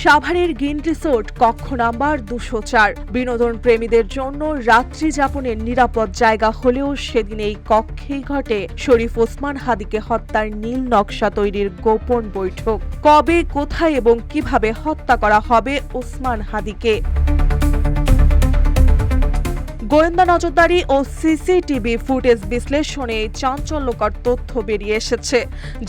সাভারের green resort কক্ষ number 204 বিনোদন প্রেমীদের জন্য রাত্রি যাপনের নিরাপদ জায়গা হলেও সেদিন এই কক্ষেই ঘটে শরীফ ওসমান হাদিকে হত্যার নীল নকশা তৈরির গোপন বৈঠক। কবে, কোথায় এবং কিভাবে হত্যা করা হবে ওসমান হাদিকে? গোয়েন্দা নজরদারি ও সিসিটিভি ফুটেজ বিশ্লেষণে চাঞ্চল্যকর তথ্য বেরিয়ে এসেছে,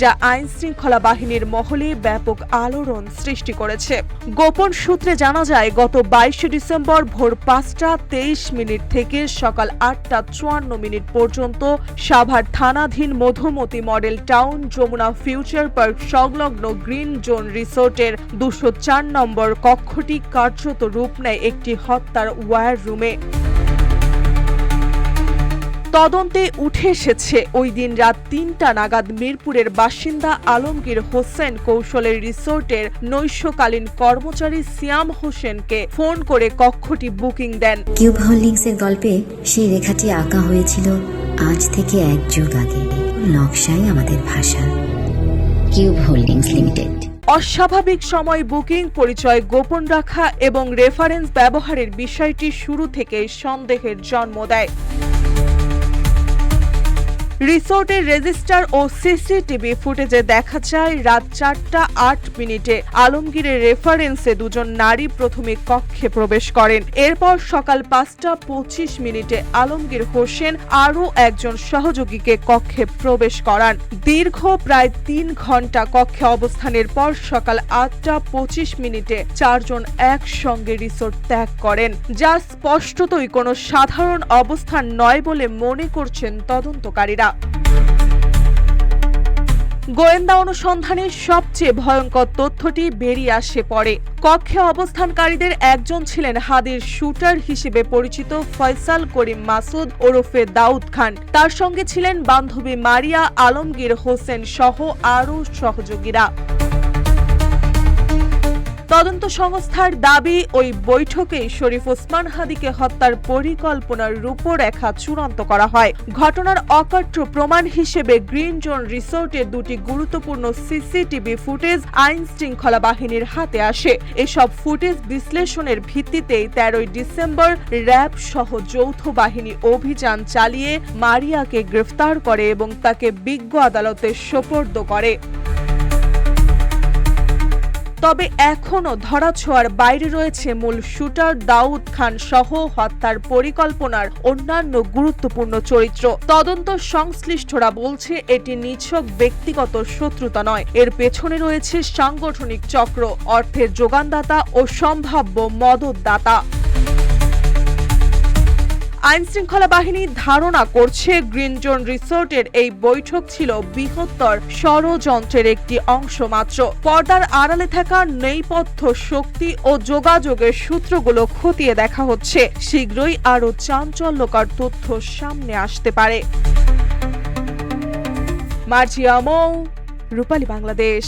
যা আইন শৃঙ্খলা বাহিনীর মহলে ব্যাপক আলোড়ন সৃষ্টি করেছে। গোপন সূত্রে জানা যায়, গত 22 ডিসেম্বর ভোর 5:23 থেকে সকাল 8:54 পর্যন্ত সাভার থানাধীন Madhumati model town Jamuna future park সংলগ্ন গ্রিন জোন রিসোর্টের 204 নম্বর কক্ষটি কার্যত রূপ নেয় একটি হত্যার ওয়্যার রুমে। তদন্তে উঠে এসেছে, ওই দিন রাত 3টা নাগাদ মিরপুরের বাসিন্দা আলমগীর হোসেন কৌশলের রিসোর্টের নৈশকালীন কর্মচারী সিয়াম হোসেনকে ফোন করে কক্ষটি বুকিং দেন। কিউব হোল্ডিংসের গল্পে সেই রেখাটি আঁকা হয়েছিল আজ থেকে 1 যুগ আগে। নকশাই আমাদের ভাষা। Cube holdings limited. অস্বাভাবিক সময় বুকিং, পরিচয় গোপন রাখা এবং রেফারেন্স ব্যবহারের বিষয়টি শুরু থেকে সন্দেহের জন্ম দেয়। রিসোর্টের রেজিস্টার ও সিসিটিভি ফুটেজে দেখা যায়, রাত 4:08 আলমগীরের রেফারেন্সে দুজন নারী প্রথমে কক্ষে প্রবেশ করেন। এরপর সকাল 5:25 আলমগীর হোসেন আরও একজন সহযোগীকে কক্ষে প্রবেশ করান। দীর্ঘ প্রায় 3 ঘন্টা কক্ষে অবস্থানের পর সকাল 8:25 চারজন একসঙ্গে রিসোর্ট ত্যাগ করেন, যা স্পষ্টতই কোনো সাধারণ অবস্থান নয় বলে মনে করছেন তদন্তকারীরা। গোয়েন্দা অনুসন্ধানে সবচেয়ে ভয়ঙ্কর তথ্যটি বেরিয়ে আসে পরে। কক্ষে অবস্থানকারীদের একজন ছিলেন হাদির শুটার হিসেবে পরিচিত ফয়সাল করিম মাসুদ ওরফে দাউদ খান। তার সঙ্গে ছিলেন বান্ধবী মারিয়া, আলমগীর হোসেন সহ আরও সহযোগীরা। তদন্ত সংস্থার দাবি, ওই বৈঠকেই শরীফ ওসমান হাদিকে হত্যার পরিকল্পনার রূপরেখা চূড়ান্ত করা হয়। ঘটনার অকাট্য প্রমাণ হিসেবে গ্রিন জোন রিসোর্টের 2টি গুরুত্বপূর্ণ সিসিটিভি ফুটেজ আইন শৃঙ্খলা বাহিনীর হাতে আসে। এসব ফুটেজ বিশ্লেষণের ভিত্তিতেই 13 ডিসেম্বর র্যাব সহ যৌথ বাহিনী অভিযান চালিয়ে মারিয়াকে গ্রেফতার করে এবং তাকে বিজ্ঞ আদালতে সোপর্দ করে। তবে এখনও ধরাছোঁয়ার বাইরে রয়েছে মূল শুটার দাউদ খান সহ হত্যার পরিকল্পনার অন্যান্য গুরুত্বপূর্ণ চরিত্র। তদন্ত সংশ্লিষ্টরা বলছে, এটি নিছক ব্যক্তিগত শত্রুতা নয়, এর পেছনে রয়েছে সাংগঠনিক চক্র, অর্থের যোগানদাতা ও সম্ভাব্য মদতদাতা। আইন শৃঙ্খলা বাহিনী ধারণা করছে, গ্রিন জোন রিসোর্টের এই বৈঠক ছিল বৃহত্তর ষড়যন্ত্রের একটি অংশ মাত্র। পর্দার আড়ালে থাকা নেপথ্য শক্তি ও যোগাযোগের সূত্রগুলো খতিয়ে দেখা হচ্ছে। শীঘ্রই আরও চাঞ্চল্যকর তথ্য সামনে আসতে পারে। মার্জিয়া মৌ, রূপালী বাংলাদেশ।